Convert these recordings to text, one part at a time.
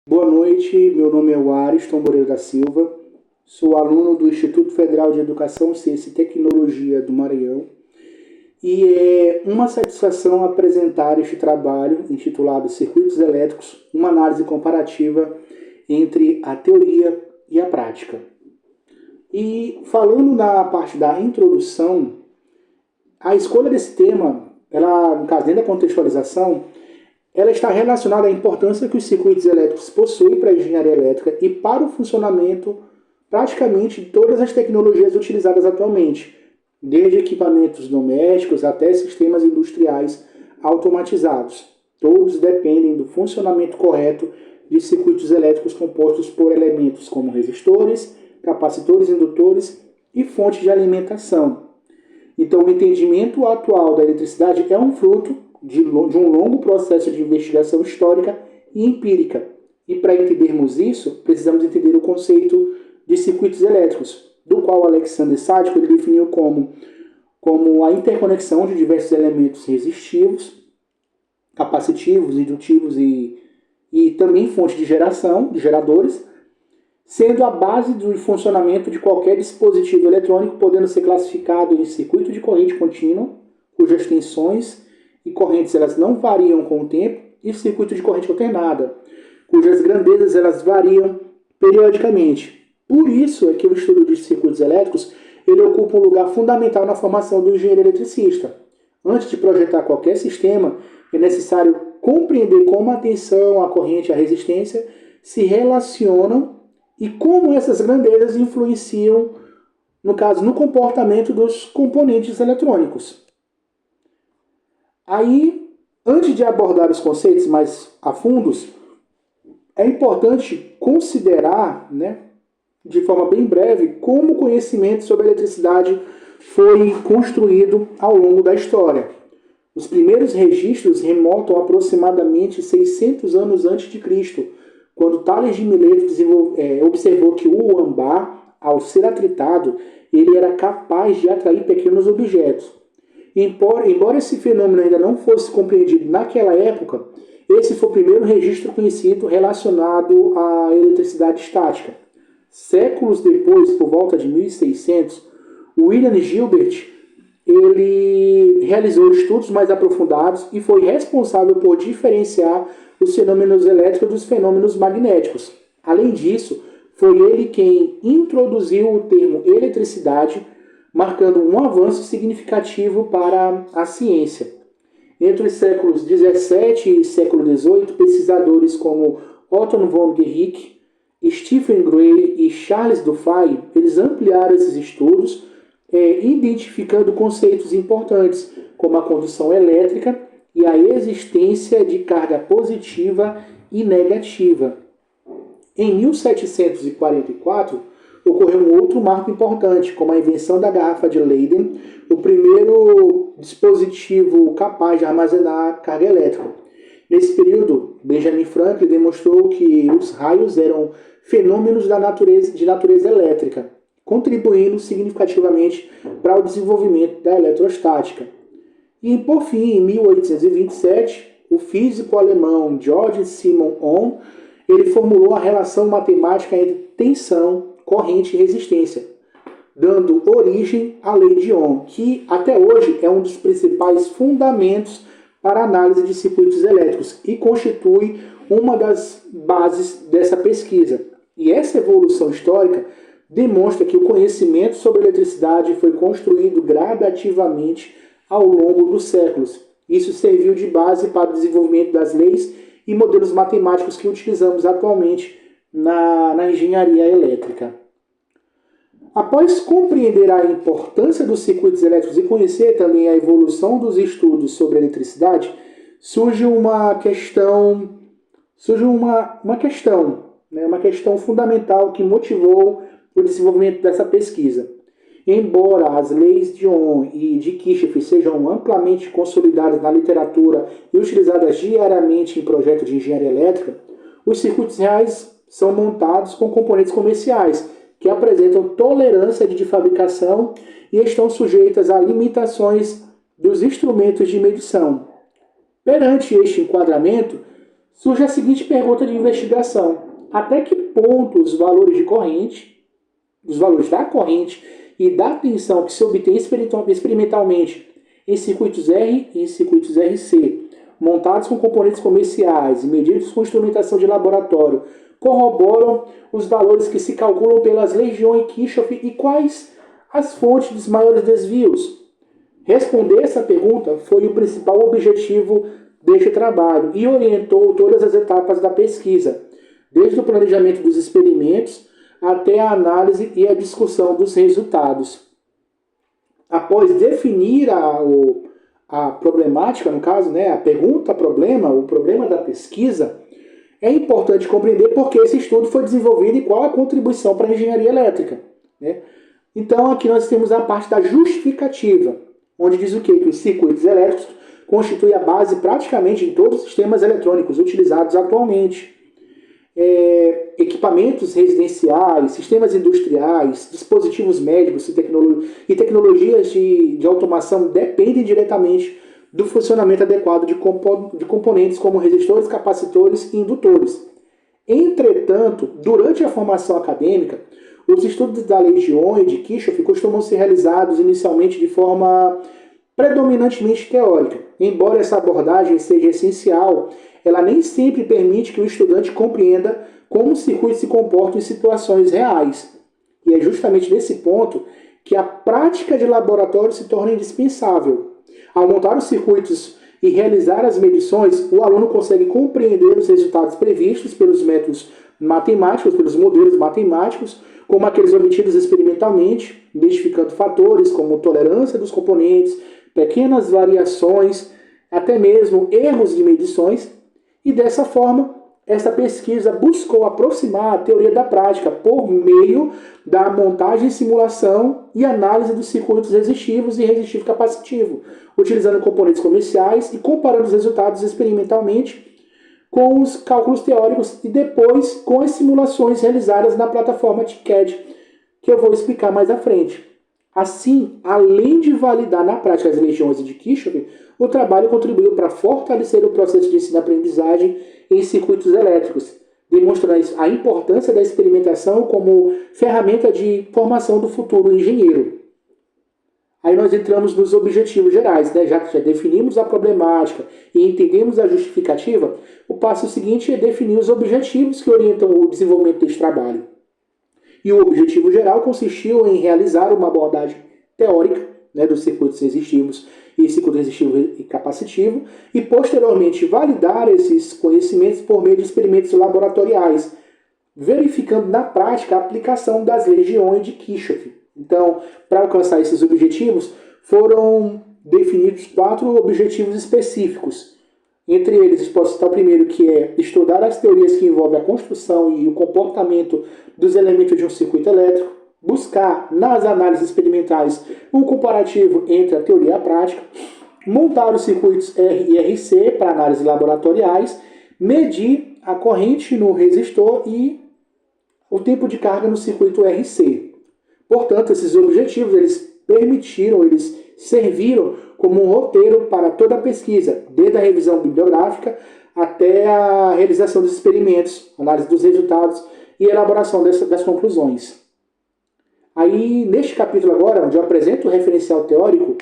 Boa noite, meu nome é Ariston Moreira da Silva, sou aluno do Instituto Federal de Educação, Ciência e Tecnologia do Maranhão e é uma satisfação apresentar este trabalho intitulado Circuitos Elétricos, uma análise comparativa entre a teoria e a prática. E falando na parte da introdução, a escolha desse tema, no caso dentro da contextualização, ela está relacionada à importância que os circuitos elétricos possuem para a engenharia elétrica e para o funcionamento praticamente de todas as tecnologias utilizadas atualmente, desde equipamentos domésticos até sistemas industriais automatizados. Todos dependem do funcionamento correto de circuitos elétricos compostos por elementos como resistores, capacitores, indutores e fontes de alimentação. Então, o entendimento atual da eletricidade é um fruto de um longo processo de investigação histórica e empírica. E para entendermos isso, precisamos entender o conceito de circuitos elétricos, do qual Alexander Sádico ele definiu como a interconexão de diversos elementos resistivos, capacitivos, indutivos e também fontes de geração, de geradores, sendo a base do funcionamento de qualquer dispositivo eletrônico, podendo ser classificado em circuito de corrente contínua, cujas tensões e correntes elas não variam com o tempo, e circuito de corrente alternada, cujas grandezas elas variam periodicamente. Por isso é que o estudo de circuitos elétricos ele ocupa um lugar fundamental na formação do engenheiro eletricista. Antes de projetar qualquer sistema, é necessário compreender como a tensão, a corrente e a resistência se relacionam e como essas grandezas influenciam, no caso, no comportamento dos componentes eletrônicos. Aí, antes de abordar os conceitos mais a fundos, é importante considerar, de forma bem breve, como o conhecimento sobre a eletricidade foi construído ao longo da história. Os primeiros registros remontam aproximadamente 600 anos antes de Cristo, quando Tales de Mileto observou que o âmbar, ao ser atritado, ele era capaz de atrair pequenos objetos. Embora esse fenômeno ainda não fosse compreendido naquela época, esse foi o primeiro registro conhecido relacionado à eletricidade estática. Séculos depois, por volta de 1600, William Gilbert ele realizou estudos mais aprofundados e foi responsável por diferenciar os fenômenos elétricos dos fenômenos magnéticos. Além disso, foi ele quem introduziu o termo eletricidade, marcando um avanço significativo para a ciência. Entre os séculos XVII e século XVIII, pesquisadores como Otto von Guericke, Stephen Gray e Charles Dufay, eles ampliaram esses estudos, identificando conceitos importantes, como a condução elétrica e a existência de carga positiva e negativa. Em 1744, ocorreu um outro marco importante, como a invenção da garrafa de Leyden, o primeiro dispositivo capaz de armazenar carga elétrica. Nesse período, Benjamin Franklin demonstrou que os raios eram fenômenos de natureza elétrica, contribuindo significativamente para o desenvolvimento da eletrostática. E, por fim, em 1827, o físico alemão Georg Simon Ohm ele formulou a relação matemática entre tensão, corrente e resistência, dando origem à lei de Ohm, que até hoje é um dos principais fundamentos para a análise de circuitos elétricos e constitui uma das bases dessa pesquisa. E essa evolução histórica demonstra que o conhecimento sobre eletricidade foi construído gradativamente ao longo dos séculos. Isso serviu de base para o desenvolvimento das leis e modelos matemáticos que utilizamos atualmente na engenharia elétrica. Após compreender a importância dos circuitos elétricos e conhecer também a evolução dos estudos sobre a eletricidade, surge uma questão fundamental que motivou o desenvolvimento dessa pesquisa. Embora as leis de Ohm e de Kirchhoff sejam amplamente consolidadas na literatura e utilizadas diariamente em projetos de engenharia elétrica, os circuitos reais são montados com componentes comerciais, que apresentam tolerância de fabricação e estão sujeitas a limitações dos instrumentos de medição. Perante este enquadramento, surge a seguinte pergunta de investigação: até que ponto os valores de corrente, os valores da corrente e da tensão que se obtém experimentalmente em circuitos R e em circuitos RC, montados com componentes comerciais e medidos com instrumentação de laboratório, corroboram os valores que se calculam pelas leis de Ohm e Kirchhoff, e quais as fontes dos maiores desvios? Responder essa pergunta foi o principal objetivo deste trabalho e orientou todas as etapas da pesquisa, desde o planejamento dos experimentos até a análise e a discussão dos resultados. Após definir a problemática, no caso, né, a pergunta-problema, o problema da pesquisa, é importante compreender por que esse estudo foi desenvolvido e qual a contribuição para a engenharia elétrica, né? Então, aqui nós temos a parte da justificativa, onde diz o quê? Que os circuitos elétricos constituem a base praticamente em todos os sistemas eletrônicos utilizados atualmente. Equipamentos residenciais, sistemas industriais, dispositivos médicos e tecnologias de automação dependem diretamente do funcionamento adequado de componentes como resistores, capacitores e indutores. Entretanto, durante a formação acadêmica, os estudos da lei de Ohm e de Kirchhoff costumam ser realizados inicialmente de forma predominantemente teórica. Embora essa abordagem seja essencial, ela nem sempre permite que o estudante compreenda como os circuitos se comportam em situações reais. E é justamente nesse ponto que a prática de laboratório se torna indispensável. Ao montar os circuitos e realizar as medições, o aluno consegue compreender os resultados previstos pelos métodos matemáticos, pelos modelos matemáticos, como aqueles obtidos experimentalmente, identificando fatores como tolerância dos componentes, pequenas variações, até mesmo erros de medições, e dessa forma, essa pesquisa buscou aproximar a teoria da prática por meio da montagem, simulação e análise dos circuitos resistivos e resistivo capacitivo, utilizando componentes comerciais e comparando os resultados experimentalmente com os cálculos teóricos e depois com as simulações realizadas na plataforma TICAD, que eu vou explicar mais à frente. Assim, além de validar na prática as leis de Ohm de Kirchhoff, o trabalho contribuiu para fortalecer o processo de ensino-aprendizagem em circuitos elétricos, demonstrando a importância da experimentação como ferramenta de formação do futuro engenheiro. Aí nós entramos nos objetivos gerais, né? Já definimos a problemática e entendemos a justificativa, o passo seguinte é definir os objetivos que orientam o desenvolvimento deste trabalho. E o objetivo geral consistiu em realizar uma abordagem teórica, né, dos circuitos resistivos e circuito resistivo e capacitivo, e posteriormente validar esses conhecimentos por meio de experimentos laboratoriais, verificando na prática a aplicação das leis de Ohm e de Kirchhoff. Então, para alcançar esses objetivos, foram definidos 4 objetivos específicos. Entre eles, posso citar o primeiro, que é estudar as teorias que envolvem a construção e o comportamento dos elementos de um circuito elétrico, buscar, nas análises experimentais, um comparativo entre a teoria e a prática, montar os circuitos R e RC para análises laboratoriais, medir a corrente no resistor e o tempo de carga no circuito RC. Portanto, esses objetivos eles serviram como um roteiro para toda a pesquisa, desde a revisão bibliográfica até a realização dos experimentos, análise dos resultados e elaboração das conclusões. Aí, neste capítulo agora, onde eu apresento o referencial teórico,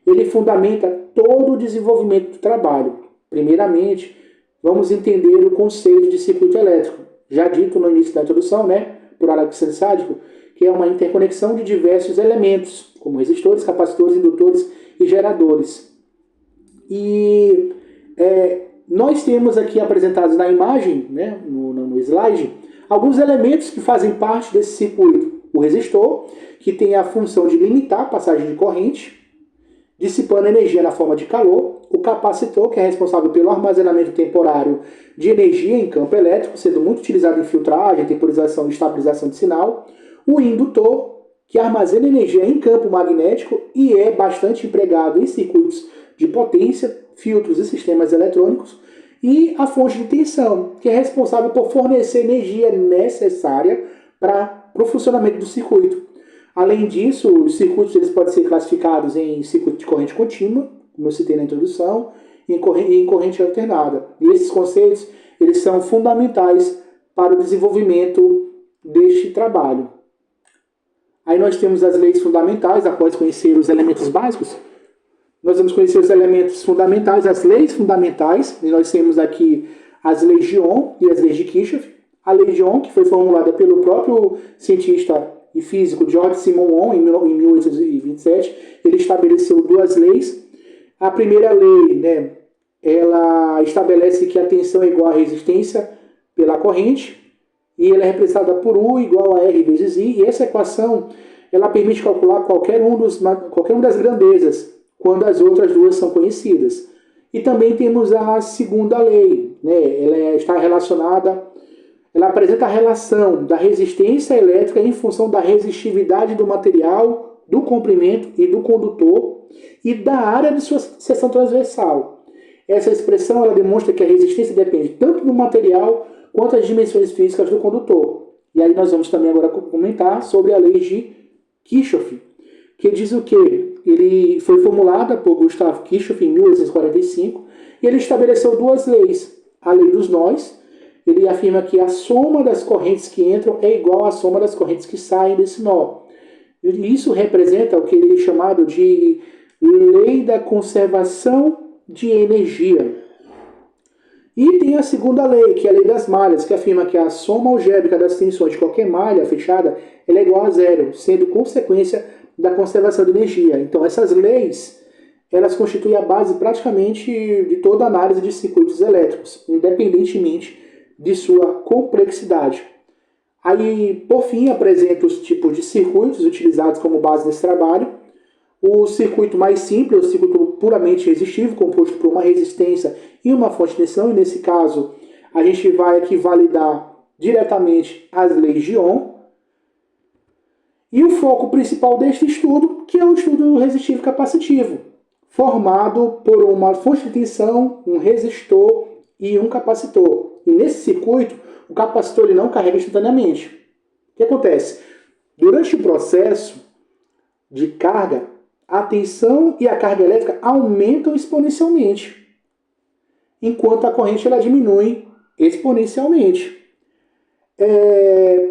ele fundamenta todo o desenvolvimento do trabalho. Primeiramente, vamos entender o conceito de circuito elétrico, já dito no início da introdução, né, por Alexandre Sádico, que é uma interconexão de diversos elementos, como resistores, capacitores, indutores e geradores. E nós temos aqui apresentados na imagem, né, no slide, alguns elementos que fazem parte desse circuito. O resistor, que tem a função de limitar a passagem de corrente, dissipando energia na forma de calor. O capacitor, que é responsável pelo armazenamento temporário de energia em campo elétrico, sendo muito utilizado em filtragem, temporização e estabilização de sinal. O indutor, que armazena energia em campo magnético e é bastante empregado em circuitos de potência, filtros e sistemas eletrônicos. E a fonte de tensão, que é responsável por fornecer energia necessária para o funcionamento do circuito. Além disso, os circuitos eles podem ser classificados em circuito de corrente contínua, como eu citei na introdução, e em corrente alternada. E esses conceitos eles são fundamentais para o desenvolvimento deste trabalho. Aí nós temos as leis fundamentais, após conhecer os elementos básicos. Nós vamos conhecer os elementos fundamentais, as leis fundamentais, e nós temos aqui as leis de Ohm e as leis de Kirchhoff. A lei de Ohm, que foi formulada pelo próprio cientista e físico George Simon Ohm em 1827, ele estabeleceu duas leis. A primeira lei, né, ela estabelece que a tensão é igual à resistência pela corrente, e ela é representada por U igual a R vezes I, e essa equação ela permite calcular qualquer uma das grandezas, quando as outras duas são conhecidas. E também temos a segunda lei, né? Ela apresenta a relação da resistência elétrica em função da resistividade do material, do comprimento e do condutor e da área de sua seção transversal. Essa expressão ela demonstra que a resistência depende tanto do material quanto das dimensões físicas do condutor. E aí nós vamos também agora comentar sobre a lei de Kirchhoff, que diz o quê? Ele foi formulada por Gustav Kirchhoff em 1845 e ele estabeleceu duas leis. A lei dos nós, ele afirma que a soma das correntes que entram é igual à soma das correntes que saem desse nó. E isso representa o que ele é chamado de lei da conservação de energia. E tem a segunda lei, que é a lei das malhas, que afirma que a soma algébrica das tensões de qualquer malha fechada ela é igual a zero, sendo consequência da conservação de energia. Então essas leis, elas constituem a base praticamente de toda a análise de circuitos elétricos, independentemente de sua complexidade. Aí, por fim, apresenta os tipos de circuitos utilizados como base nesse trabalho. O circuito mais simples é o circuito puramente resistivo, composto por uma resistência e uma fonte de tensão, e nesse caso a gente vai aqui validar diretamente as leis de Ohm. E o foco principal deste estudo, que é o estudo resistivo capacitivo, formado por uma fonte de tensão, um resistor e um capacitor. E nesse circuito, o capacitor ele não carrega instantaneamente. O que acontece? Durante o processo de carga, a tensão e a carga elétrica aumentam exponencialmente, enquanto a corrente ela diminui exponencialmente.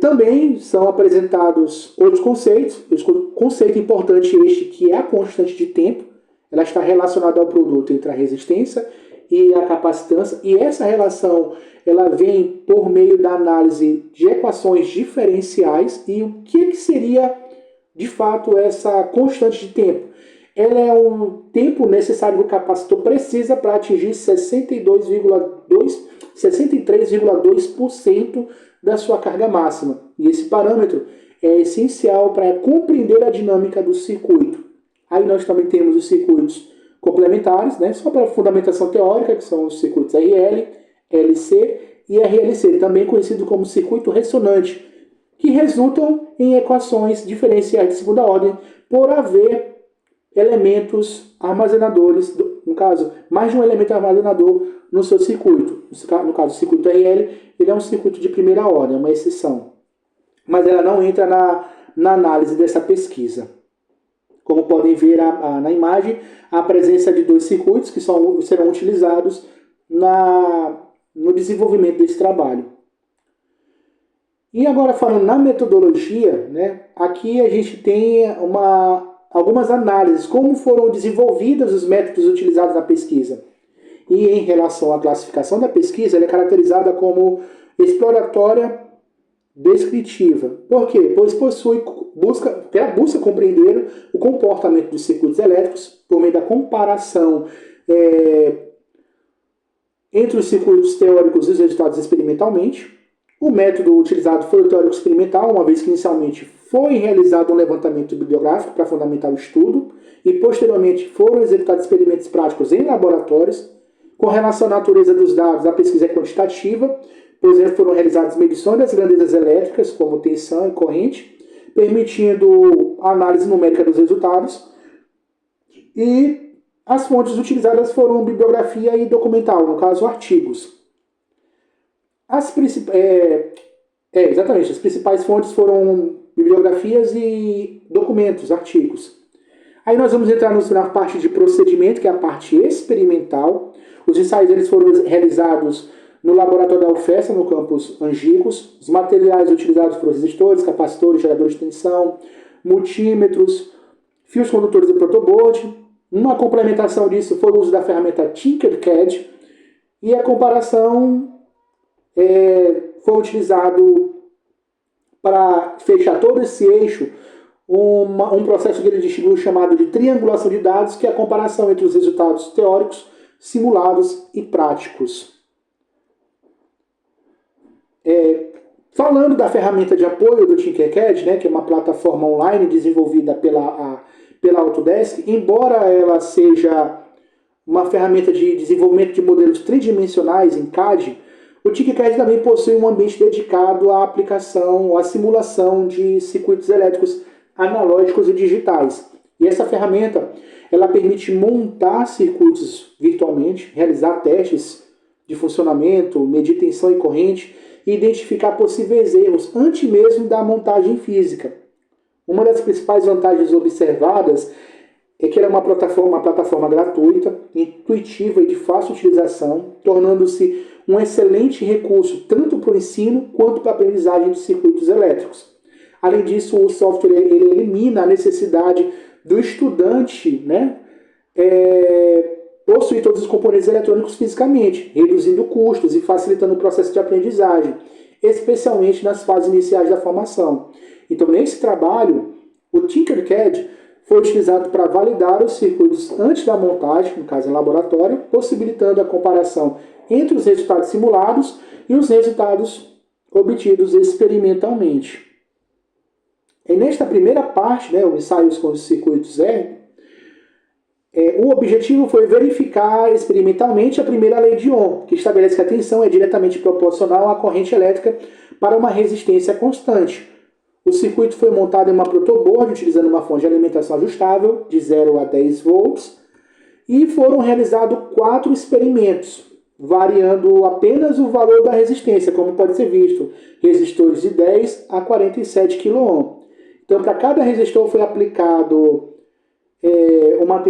Também são apresentados outros conceitos. O conceito importante este, que é a constante de tempo, ela está relacionada ao produto entre a resistência e a capacitância, e essa relação ela vem por meio da análise de equações diferenciais. E o que seria de fato essa constante de tempo? Ela é o tempo necessário que o capacitor precisa para atingir 63,2% da sua carga máxima. E esse parâmetro é essencial para compreender a dinâmica do circuito. Aí nós também temos os circuitos complementares, né? Só para fundamentação teórica, que são os circuitos RL, LC e RLC, também conhecido como circuito ressonante, que resultam em equações diferenciais de segunda ordem por haver elementos armazenadores, no caso, mais de um elemento armazenador no seu circuito. No caso, o circuito RL, ele é um circuito de primeira ordem, é uma exceção. Mas ela não entra na análise dessa pesquisa. Como podem ver na imagem, a presença de dois circuitos que serão utilizados no desenvolvimento desse trabalho. E agora falando na metodologia, né, aqui a gente tem algumas análises, como foram desenvolvidos os métodos utilizados na pesquisa. E em relação à classificação da pesquisa, ela é caracterizada como exploratória descritiva. Por quê? Pois ela busca compreender o comportamento dos circuitos elétricos por meio da comparação entre os circuitos teóricos e os resultados experimentalmente. O método utilizado foi o teórico experimental, uma vez que inicialmente foi realizado um levantamento bibliográfico para fundamentar o estudo e posteriormente foram executados experimentos práticos em laboratórios. Com relação à natureza dos dados, a pesquisa é quantitativa, por exemplo, foram realizadas medições das grandezas elétricas, como tensão e corrente, permitindo a análise numérica dos resultados. E as fontes utilizadas foram bibliografia e documental, no caso, artigos. As principais fontes foram bibliografias e documentos, artigos. Aí nós vamos entrar na parte de procedimento, que é a parte experimental. Os ensaios eles foram realizados no laboratório da UFESA, no campus Angicos. Os materiais utilizados foram resistores, capacitores, geradores de tensão, multímetros, fios condutores e protoboard. Uma complementação disso foi o uso da ferramenta Tinkercad, e a comparação foi utilizado para fechar todo esse eixo um processo que ele distinguiu chamado de triangulação de dados, que é a comparação entre os resultados teóricos, simulados e práticos. Falando da ferramenta de apoio do Tinkercad, né, que é uma plataforma online desenvolvida pela Autodesk, embora ela seja uma ferramenta de desenvolvimento de modelos tridimensionais em CAD, o Tinkercad também possui um ambiente dedicado à aplicação, à simulação de circuitos elétricos analógicos e digitais. E essa ferramenta, ela permite montar circuitos virtualmente, realizar testes de funcionamento, medir tensão e corrente e identificar possíveis erros antes mesmo da montagem física. Uma das principais vantagens observadas é que ela é uma plataforma gratuita, intuitiva e de fácil utilização, tornando-se um excelente recurso tanto para o ensino quanto para a aprendizagem de circuitos elétricos. Além disso, o software ele elimina a necessidade do estudante, né, possuir todos os componentes eletrônicos fisicamente, reduzindo custos e facilitando o processo de aprendizagem, especialmente nas fases iniciais da formação. Então, nesse trabalho, o Tinkercad foi utilizado para validar os circuitos antes da montagem, no caso em laboratório, possibilitando a comparação entre os resultados simulados e os resultados obtidos experimentalmente. E nesta primeira parte, né, os ensaios com os circuitos o objetivo foi verificar experimentalmente a primeira lei de Ohm, que estabelece que a tensão é diretamente proporcional à corrente elétrica para uma resistência constante. O circuito foi montado em uma protoboard, utilizando uma fonte de alimentação ajustável, de 0 a 10 volts, e foram realizados 4 experimentos, variando apenas o valor da resistência, como pode ser visto, resistores de 10 a 47 kΩ. Então, para cada resistor foi aplicado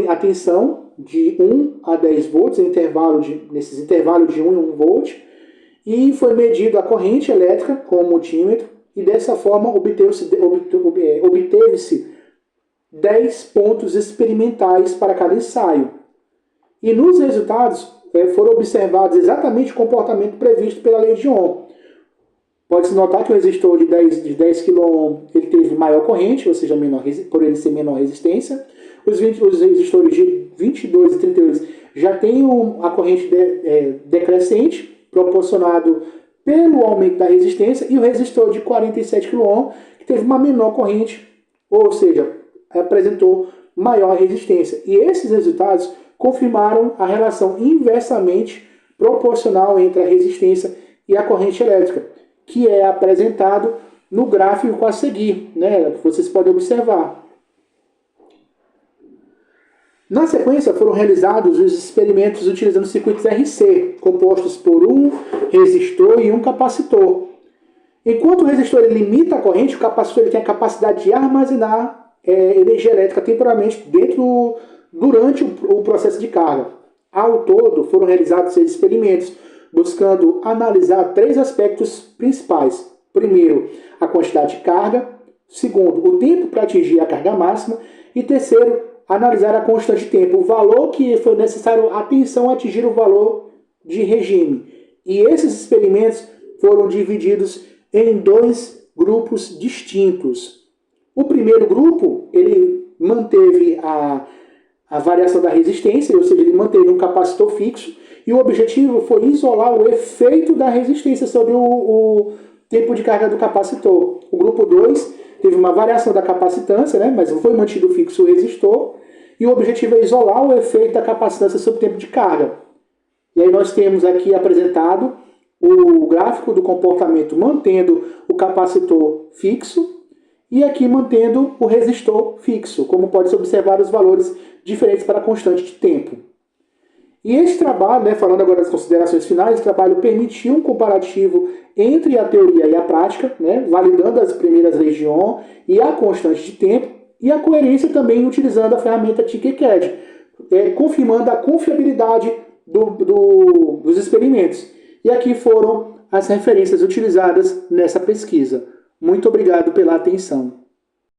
a tensão de 1 a 10 volts, nesses intervalos de 1 e 1 volt, e foi medido a corrente elétrica com o multímetro, e dessa forma obteve-se 10 pontos experimentais para cada ensaio. E nos resultados foram observados exatamente o comportamento previsto pela lei de Ohm. Pode-se notar que o resistor de 10 kΩ ele teve maior corrente, ou seja, por ele ser menor resistência. Os resistores de 22 e 32 já têm a corrente decrescente, proporcionado pelo aumento da resistência, e o resistor de 47 kΩ, que teve uma menor corrente, ou seja, apresentou maior resistência. E esses resultados confirmaram a relação inversamente proporcional entre a resistência e a corrente elétrica, que é apresentado no gráfico a seguir, né, que vocês podem observar. Na sequência, foram realizados os experimentos utilizando circuitos RC, compostos por um resistor e um capacitor. Enquanto o resistor limita a corrente, o capacitor tem a capacidade de armazenar energia elétrica temporariamente durante o processo de carga. Ao todo, foram realizados 6 experimentos, buscando analisar 3 aspectos principais. Primeiro, a quantidade de carga. Segundo, o tempo para atingir a carga máxima. E terceiro, analisar a constante de tempo, o valor que foi necessário a tensão atingir o valor de regime. E esses experimentos foram divididos em 2 grupos distintos. O primeiro grupo, ele manteve a variação da resistência, ou seja, ele manteve um capacitor fixo, e o objetivo foi isolar o efeito da resistência sobre o tempo de carga do capacitor. O grupo 2 teve uma variação da capacitância, né, mas foi mantido fixo o resistor, e o objetivo é isolar o efeito da capacitância sobre o tempo de carga. E aí nós temos aqui apresentado o gráfico do comportamento mantendo o capacitor fixo e aqui mantendo o resistor fixo, como pode-se observar os valores diferentes para a constante de tempo. E esse trabalho, né, falando agora das considerações finais, esse trabalho permitiu um comparativo entre a teoria e a prática, né, validando as primeiras leis de Ohm e a constante de tempo, e a coerência também utilizando a ferramenta Tinkercad, confirmando a confiabilidade dos experimentos. E aqui foram as referências utilizadas nessa pesquisa. Muito obrigado pela atenção.